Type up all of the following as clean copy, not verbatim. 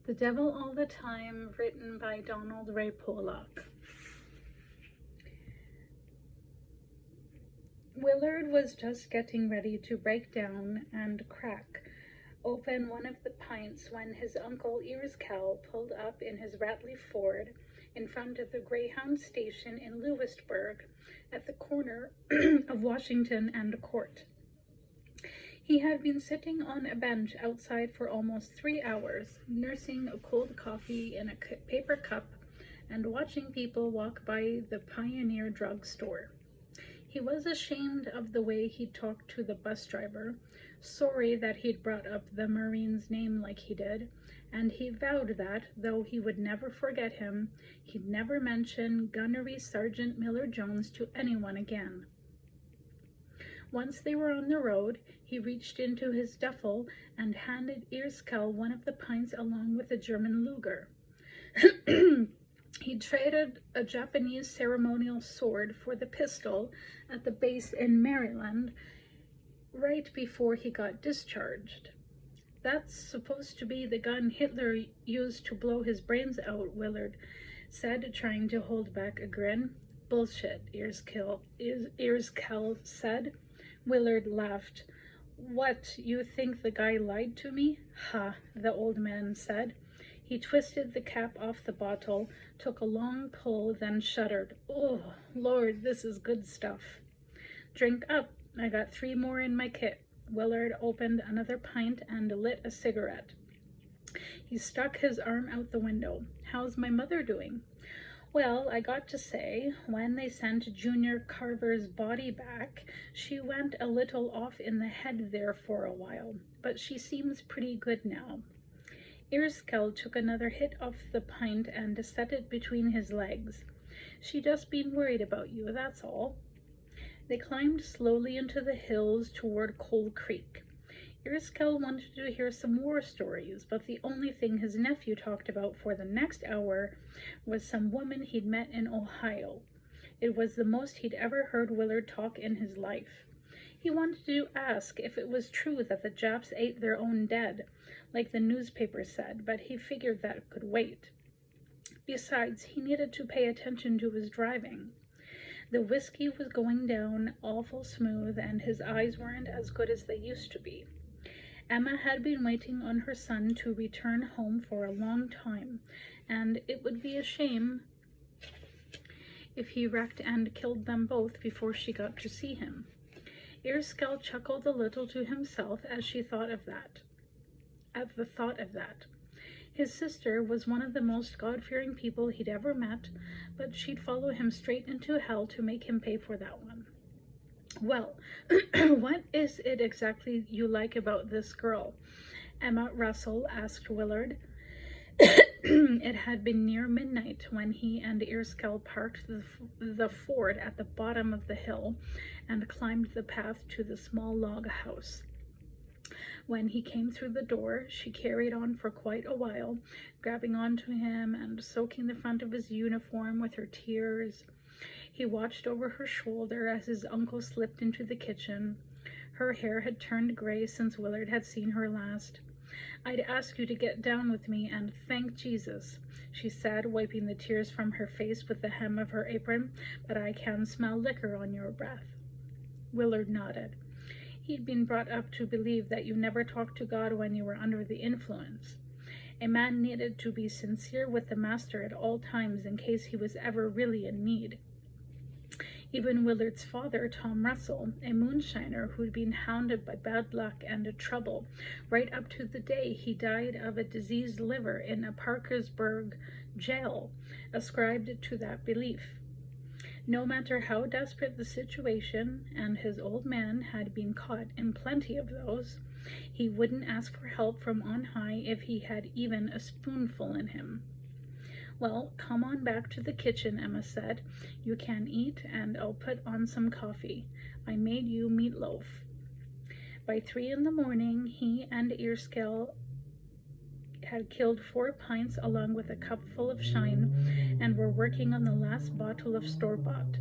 The Devil All the Time, written by Donald Ray Pollock. Willard was just getting ready to break down and crack open one of the pints when his uncle Earscow pulled up in his rattly Ford in front of the Greyhound station in Lewisburg at the corner of Washington and Court. He had been sitting on a bench outside for almost 3 hours, nursing a cold coffee in a paper cup and watching people walk by the Pioneer Drug Store. He was ashamed of the way he'd talked to the bus driver, sorry that he'd brought up the Marine's name like he did, and he vowed that, though he would never forget him, he'd never mention Gunnery Sergeant Miller Jones to anyone again. Once they were on the road, he reached into his duffel and handed Earscow one of the pints along with a German Luger. He traded a Japanese ceremonial sword for the pistol at the base in Maryland right before he got discharged. "That's supposed to be the gun Hitler used to blow his brains out," Willard said, trying to hold back a grin. "Bullshit," Earscow said. Willard laughed. "What, you think the guy lied to me?" "Ha," the old man said. He twisted the cap off the bottle, took a long pull, then shuddered. "Oh, Lord, this is good stuff." "Drink up. I got 3 more in my kit." Willard opened another pint and lit a cigarette. He stuck his arm out the window. "How's my mother doing?" "Well, I got to say, when they sent Junior Carver's body back, she went a little off in the head there for a while, but she seems pretty good now." Earscow took another hit off the pint and set it between his legs. "She just been worried about you, that's all." They climbed slowly into the hills toward Coal Creek. Earscow wanted to hear some war stories, but the only thing his nephew talked about for the next hour was some woman he'd met in Ohio. It was the most he'd ever heard Willard talk in his life. He wanted to ask if it was true that the Japs ate their own dead, like the newspaper said, but he figured that could wait. Besides, he needed to pay attention to his driving. The whiskey was going down awful smooth, and his eyes weren't as good as they used to be. Emma had been waiting on her son to return home for a long time, and it would be a shame if he wrecked and killed them both before she got to see him. Earscow chuckled a little to himself as she thought of that. At the thought of that. His sister was one of the most God-fearing people he'd ever met, but she'd follow him straight into hell to make him pay for that one. "Well, what is it exactly you like about this girl?" Emma Russell asked Willard. It had been near midnight when he and Earscow parked the Ford at the bottom of the hill and climbed the path to the small log house. When he came through the door, she carried on for quite a while, grabbing onto him and soaking the front of his uniform with her tears. He watched over her shoulder as his uncle slipped into the kitchen. Her hair had turned gray since Willard had seen her last. "I'd ask you to get down with me and thank Jesus," she said, wiping the tears from her face with the hem of her apron, "but I can smell liquor on your breath." Willard nodded. He'd been brought up to believe that you never talked to God when you were under the influence. A man needed to be sincere with the Master at all times in case he was ever really in need. Even Willard's father, Tom Russell, a moonshiner who'd been hounded by bad luck and trouble right up to the day he died of a diseased liver in a Parkersburg jail, ascribed to that belief. No matter how desperate the situation, and his old man had been caught in plenty of those, he wouldn't ask for help from on high if he had even a spoonful in him. "Well, come on back to the kitchen," Emma said. "You can eat, and I'll put on some coffee. I made you meatloaf." By 3 in the morning, he and Earscow had killed 4 pints along with a cupful of shine and were working on the last bottle of store-bought.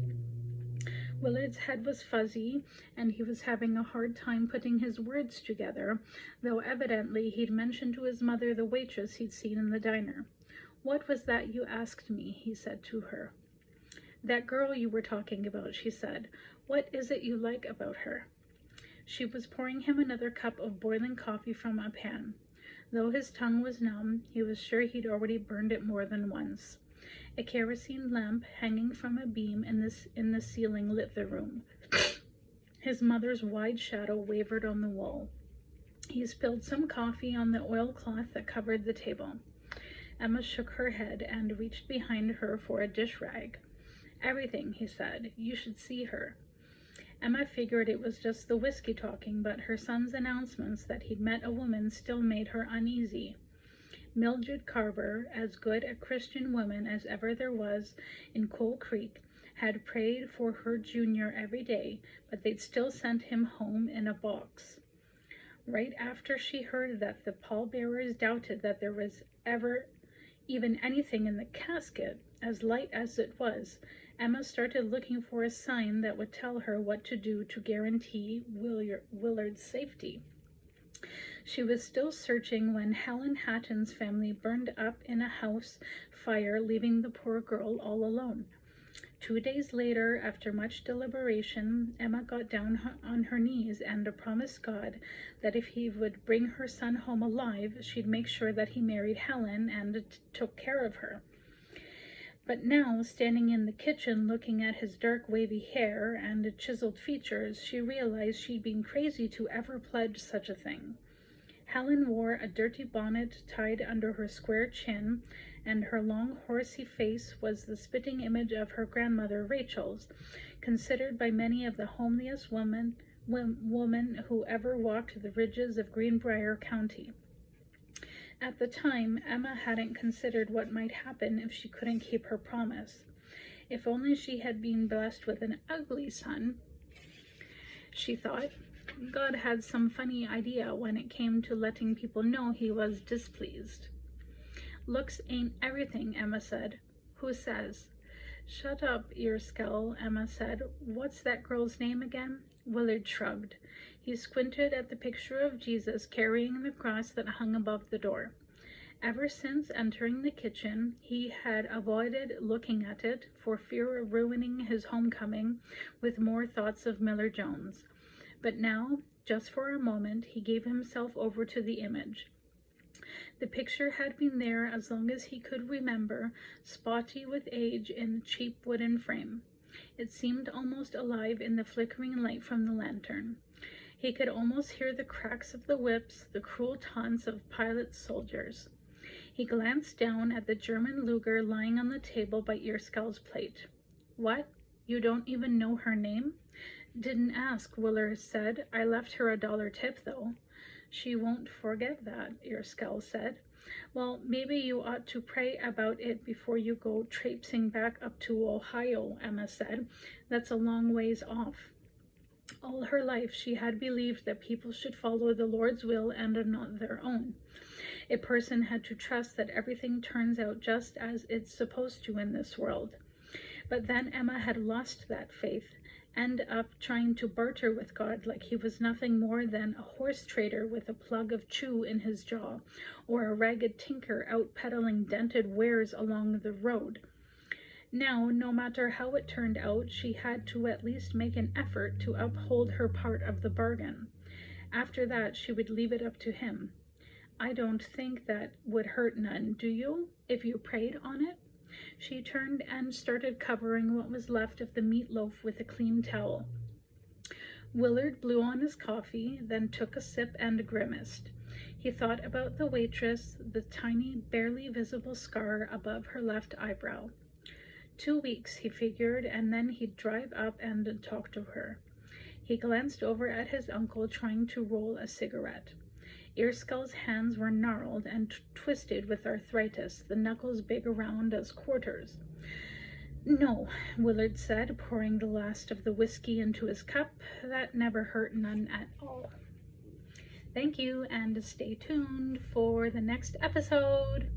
Willard's head was fuzzy, and he was having a hard time putting his words together, though evidently he'd mentioned to his mother the waitress he'd seen in the diner. "What was that you asked me?" he said to her. "That girl you were talking about," she said. "What is it you like about her?" She was pouring him another cup of boiling coffee from a pan. Though his tongue was numb, he was sure he'd already burned it more than once. A kerosene lamp hanging from a beam in the ceiling lit the room. His mother's wide shadow wavered on the wall. He spilled some coffee on the oilcloth that covered the table. Emma shook her head and reached behind her for a dish rag. "Everything," he said. "You should see her." Emma figured it was just the whiskey talking, but her son's announcements that he'd met a woman still made her uneasy. Mildred Carver, as good a Christian woman as ever there was in Coal Creek, had prayed for her junior every day, but they'd still sent him home in a box. Right after she heard that the pallbearers doubted that there was ever even anything in the casket, as light as it was, Emma started looking for a sign that would tell her what to do to guarantee Willard's safety. She was still searching when Helen Hatton's family burned up in a house fire, leaving the poor girl all alone. 2 days later, after much deliberation, Emma got down on her knees and promised God that if he would bring her son home alive, she'd make sure that he married Helen and took care of her. But now, standing in the kitchen looking at his dark wavy hair and chiseled features, she realized she'd been crazy to ever pledge such a thing. Helen wore a dirty bonnet tied under her square chin, and her long, horsey face was the spitting image of her grandmother Rachel's, considered by many of the homeliest woman who ever walked the ridges of Greenbrier County. At the time, Emma hadn't considered what might happen if she couldn't keep her promise. If only she had been blessed with an ugly son, she thought. God had some funny idea when it came to letting people know he was displeased. "Looks ain't everything," Emma said. "Who says?" "Shut up, earskull," Emma said. "What's that girl's name again?" Willard shrugged. He squinted at the picture of Jesus carrying the cross that hung above the door. Ever since entering the kitchen, he had avoided looking at it for fear of ruining his homecoming with more thoughts of Miller Jones. But now, just for a moment, he gave himself over to the image. The picture had been there as long as he could remember, spotty with age in a cheap wooden frame. It seemed almost alive in the flickering light from the lantern. He could almost hear the cracks of the whips, the cruel taunts of Pilate's soldiers. He glanced down at the German Luger lying on the table by Earskull's plate. "What? You don't even know her name?" "Didn't ask," Willard said. "I left her $1 tip, though." "She won't forget that," Earskull said. "Well, maybe you ought to pray about it before you go traipsing back up to Ohio," Emma said. "That's a long ways off." All her life she had believed that people should follow the Lord's will and not their own. A person had to trust that everything turns out just as it's supposed to in this world. But then Emma had lost that faith, end up trying to barter with God like he was nothing more than a horse trader with a plug of chew in his jaw, or a ragged tinker out peddling dented wares along the road. Now, no matter how it turned out, she had to at least make an effort to uphold her part of the bargain. After that, she would leave it up to him. "I don't think that would hurt none, do you, if you prayed on it?" She turned and started covering what was left of the meatloaf with a clean towel. Willard blew on his coffee, then took a sip and grimaced. He thought about the waitress, the tiny, barely visible scar above her left eyebrow. 2 weeks, he figured, and then he'd drive up and talk to her. He glanced over at his uncle, trying to roll a cigarette. Earskull's hands were gnarled and twisted with arthritis, the knuckles big around as quarters. "No," Willard said, pouring the last of the whiskey into his cup. "That never hurt none at all." Thank you, and stay tuned for the next episode.